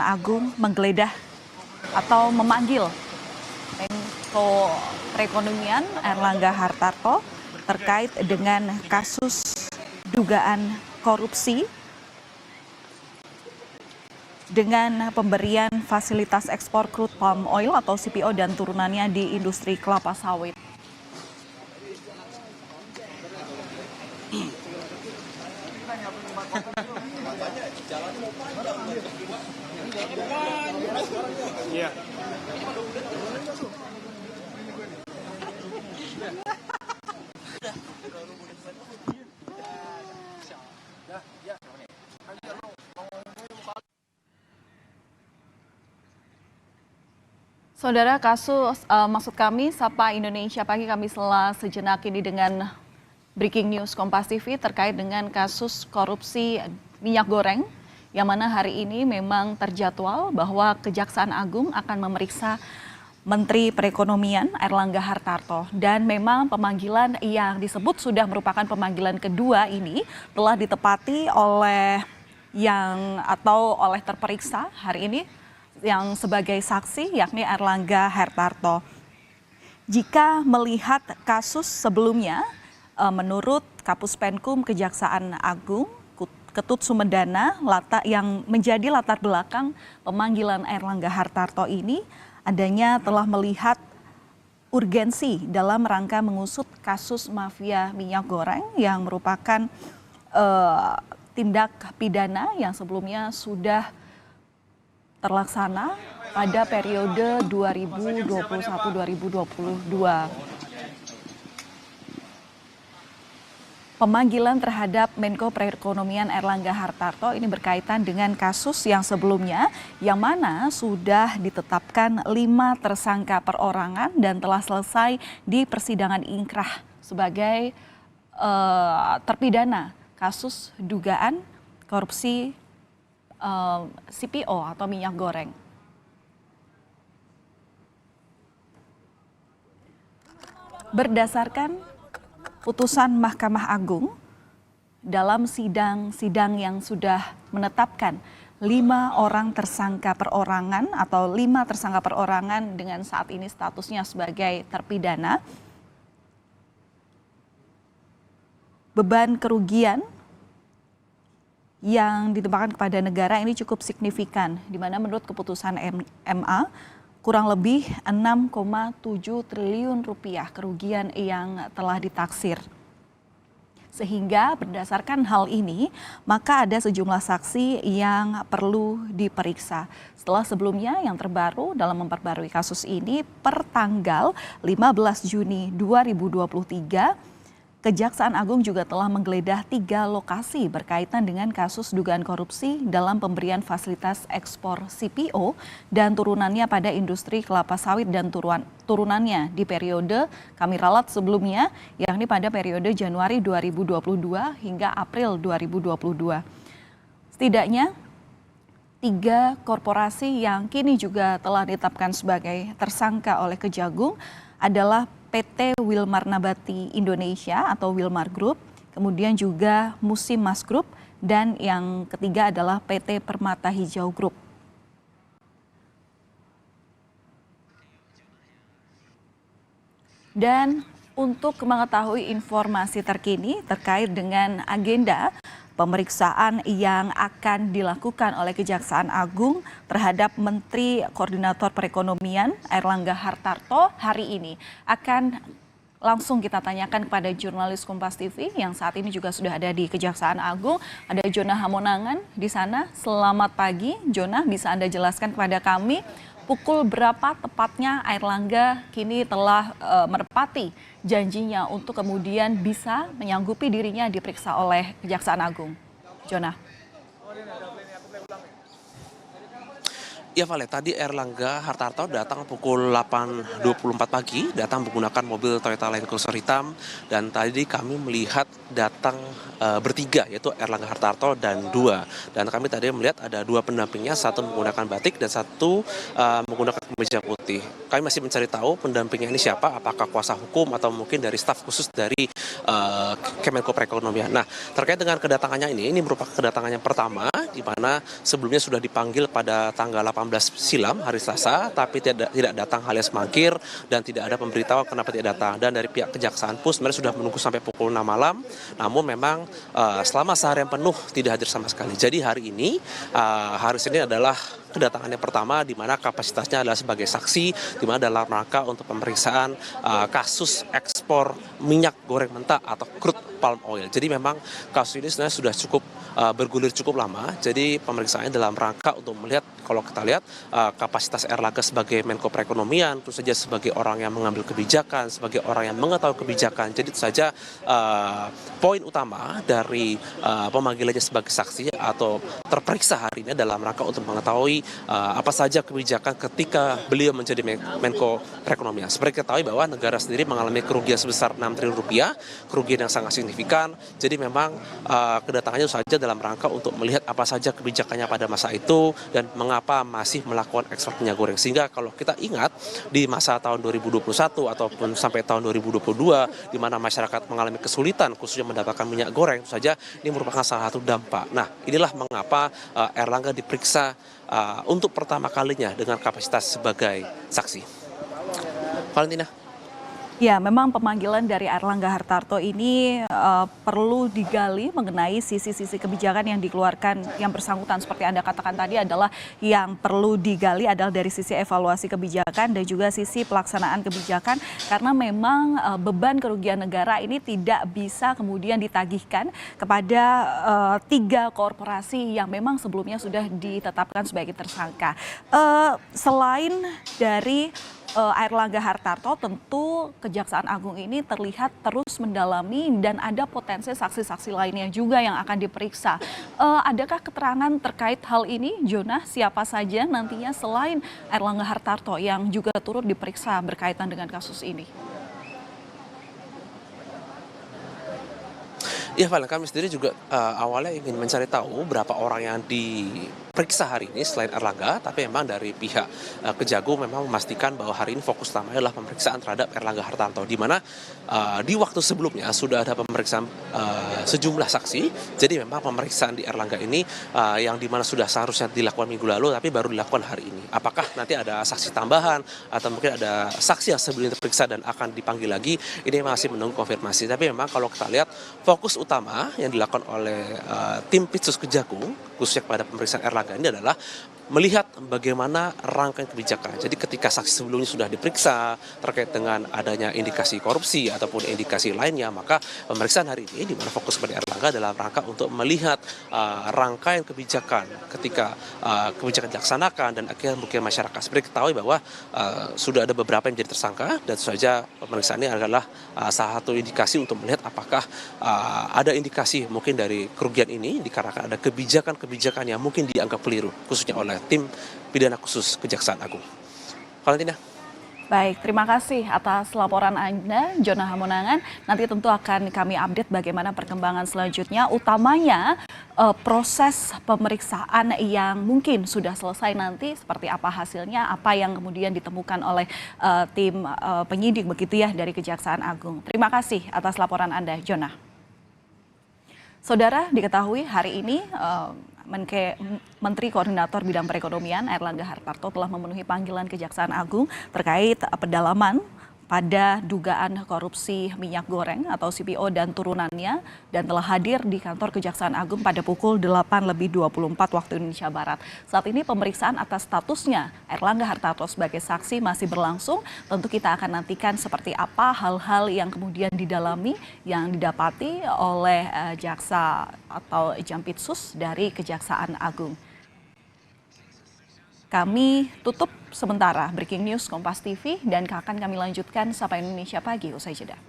Agung menggeledah atau memanggil Menko Perekonomian Airlangga Hartarto terkait dengan kasus dugaan korupsi dengan pemberian fasilitas ekspor crude palm oil atau CPO dan turunannya di industri kelapa sawit. Iya. Saudara, kasus maksud kami Sapa Indonesia Pagi kami setelah sejenak ini dengan breaking news Kompas TV terkait dengan kasus korupsi minyak goreng yang mana hari ini memang terjadwal bahwa Kejaksaan Agung akan memeriksa Menteri Perekonomian Airlangga Hartarto, dan memang pemanggilan yang disebut sudah merupakan pemanggilan kedua ini telah ditepati oleh oleh terperiksa hari ini yang sebagai saksi yakni Airlangga Hartarto. Jika melihat kasus sebelumnya, menurut Kapus Penkum Kejaksaan Agung, Ketut Sumedana, yang menjadi latar belakang pemanggilan Airlangga Hartarto ini adanya telah melihat urgensi dalam rangka mengusut kasus mafia minyak goreng yang merupakan tindak pidana yang sebelumnya sudah terlaksana pada periode 2021-2022. Pemanggilan terhadap Menko Perekonomian Airlangga Hartarto ini berkaitan dengan kasus yang sebelumnya yang mana sudah ditetapkan 5 tersangka perorangan dan telah selesai di persidangan ingkrah sebagai terpidana kasus dugaan korupsi CPO atau minyak goreng. Berdasarkan putusan Mahkamah Agung dalam sidang yang sudah menetapkan 5 orang tersangka perorangan atau 5 tersangka perorangan dengan saat ini statusnya sebagai terpidana, beban kerugian yang ditempatkan kepada negara ini cukup signifikan, di mana menurut keputusan MA kurang lebih 6,7 triliun rupiah kerugian yang telah ditaksir. Sehingga berdasarkan hal ini, maka ada sejumlah saksi yang perlu diperiksa. Setelah sebelumnya yang terbaru dalam memperbarui kasus ini per tanggal 15 Juni 2023, Kejaksaan Agung juga telah menggeledah 3 lokasi berkaitan dengan kasus dugaan korupsi dalam pemberian fasilitas ekspor CPO dan turunannya pada industri kelapa sawit dan turunannya di periode kami ralat sebelumnya, yakni pada periode Januari 2022 hingga April 2022. Setidaknya 3 korporasi yang kini juga telah ditetapkan sebagai tersangka oleh Kejagung adalah PT Wilmar Nabati Indonesia atau Wilmar Group, kemudian juga Musimas Group, dan yang ketiga adalah PT Permata Hijau Group. Dan untuk mengetahui informasi terkini terkait dengan agenda pemeriksaan yang akan dilakukan oleh Kejaksaan Agung terhadap Menteri Koordinator Perekonomian Airlangga Hartarto hari ini akan langsung kita tanyakan kepada jurnalis Kompas TV yang saat ini juga sudah ada di Kejaksaan Agung. Ada Jonah Hamonangan di sana. Selamat pagi, Jonah, bisa Anda jelaskan kepada kami pukul berapa tepatnya Airlangga kini telah menepati janjinya untuk kemudian bisa menyanggupi dirinya diperiksa oleh Kejaksaan Agung. Jonah. Ya Vale, tadi Erlangga Hartarto datang pukul 8.24 pagi, datang menggunakan mobil Toyota Land Cruiser hitam, dan tadi kami melihat datang bertiga, yaitu Erlangga Hartarto dan dua. Dan kami tadi melihat ada dua pendampingnya, satu menggunakan batik dan satu menggunakan kemeja putih. Kami masih mencari tahu pendampingnya ini siapa, apakah kuasa hukum atau mungkin dari staf khusus dari Kemenko Perekonomian. Nah, terkait dengan kedatangannya ini merupakan kedatangan yang pertama, di mana sebelumnya sudah dipanggil pada tanggal 18 silam hari Selasa, tapi tidak datang alias mangkir dan tidak ada pemberitahuan kenapa tidak datang. Dan dari pihak kejaksaan pun sebenarnya sudah menunggu sampai pukul 6 malam, namun memang selama seharian penuh tidak hadir sama sekali. Jadi hari ini, hari Senin adalah kedatangan yang pertama, di mana kapasitasnya adalah sebagai saksi, di mana dalam rangka untuk pemeriksaan kasus ekspor minyak goreng mentah atau crude palm oil. Jadi memang kasus ini sebenarnya sudah cukup bergulir cukup lama. Jadi pemeriksaannya dalam rangka untuk melihat, kalau kita lihat kapasitas Erlangga sebagai Menko Perekonomian, tentu saja sebagai orang yang mengambil kebijakan, sebagai orang yang mengetahui kebijakan. Jadi itu saja poin utama dari pemanggilannya sebagai saksi atau terperiksa hari ini dalam rangka untuk mengetahui apa saja kebijakan ketika beliau menjadi Menko Perekonomian. Seperti kita tahu bahwa negara sendiri mengalami kerugian sebesar 6 triliun rupiah, kerugian yang sangat signifikan. Jadi memang kedatangannya saja dalam rangka untuk melihat apa saja kebijakannya pada masa itu dan mengapa masih melakukan ekspor minyak goreng. Sehingga kalau kita ingat di masa tahun 2021 ataupun sampai tahun 2022 di mana masyarakat mengalami kesulitan khususnya mendapatkan minyak goreng, itu saja ini merupakan salah satu dampak. Nah, inilah mengapa Erlangga diperiksa untuk pertama kalinya dengan kapasitas sebagai saksi. Valentina. Ya, memang pemanggilan dari Erlangga Hartarto ini perlu digali mengenai sisi-sisi kebijakan yang dikeluarkan yang bersangkutan. Seperti Anda katakan tadi, adalah yang perlu digali adalah dari sisi evaluasi kebijakan dan juga sisi pelaksanaan kebijakan. Karena memang beban kerugian negara ini tidak bisa kemudian ditagihkan kepada tiga korporasi yang memang sebelumnya sudah ditetapkan sebagai tersangka. Selain dari Erlangga Hartarto, tentu Kejaksaan Agung ini terlihat terus mendalami dan ada potensi saksi-saksi lainnya juga yang akan diperiksa. Adakah keterangan terkait hal ini, Jonah? Siapa saja nantinya selain Erlangga Hartarto yang juga turut diperiksa berkaitan dengan kasus ini? Ya, Valen, kami sendiri juga awalnya ingin mencari tahu berapa orang yang diperiksa hari ini selain Erlangga, tapi memang dari pihak Kejagung memang memastikan bahwa hari ini fokus utamanya adalah pemeriksaan terhadap Erlangga Hartarto, di mana di waktu sebelumnya sudah ada pemeriksaan sejumlah saksi. Jadi memang pemeriksaan di Erlangga ini yang dimana sudah seharusnya dilakukan minggu lalu, tapi baru dilakukan hari ini. Apakah nanti ada saksi tambahan atau mungkin ada saksi yang sebelumnya terperiksa dan akan dipanggil lagi, ini masih menunggu konfirmasi. Tapi memang kalau kita lihat fokus utama yang dilakukan oleh tim Pitsus Kejagung khususnya kepada pemeriksaan Erlangga ini adalah melihat bagaimana rangkaian kebijakan. Jadi ketika saksi sebelumnya sudah diperiksa terkait dengan adanya indikasi korupsi ataupun indikasi lainnya, maka pemeriksaan hari ini di mana fokus pada Erlangga dalam rangka untuk melihat rangkaian kebijakan ketika kebijakan dilaksanakan dan akhirnya mungkin masyarakat. Seperti ketahui bahwa sudah ada beberapa yang menjadi tersangka dan tentu saja pemeriksaan ini adalah salah satu indikasi untuk melihat apakah ada indikasi mungkin dari kerugian ini dikarenakan ada kebijakan-kebijakan yang mungkin dianggap keliru khususnya oleh tim pidana khusus Kejaksaan Agung. Valentina. Baik, terima kasih atas laporan Anda, Jonah Hamonangan. Nanti tentu akan kami update bagaimana perkembangan selanjutnya, utamanya proses pemeriksaan yang mungkin sudah selesai nanti, seperti apa hasilnya, apa yang kemudian ditemukan oleh tim penyidik begitu ya dari Kejaksaan Agung. Terima kasih atas laporan Anda, Jonah. Saudara, diketahui hari ini Menteri Koordinator Bidang Perekonomian Erlangga Hartarto telah memenuhi panggilan Kejaksaan Agung terkait pendalaman pada dugaan korupsi minyak goreng atau CPO dan turunannya, dan telah hadir di kantor Kejaksaan Agung pada pukul 8.24 waktu Indonesia Barat. Saat ini pemeriksaan atas statusnya Erlangga Hartarto sebagai saksi masih berlangsung. Tentu kita akan nantikan seperti apa hal-hal yang kemudian didalami, yang didapati oleh jaksa atau Jampitsus dari Kejaksaan Agung. Kami tutup sementara Breaking News Kompas TV dan akan kami lanjutkan Sapa Indonesia Pagi usai jeda.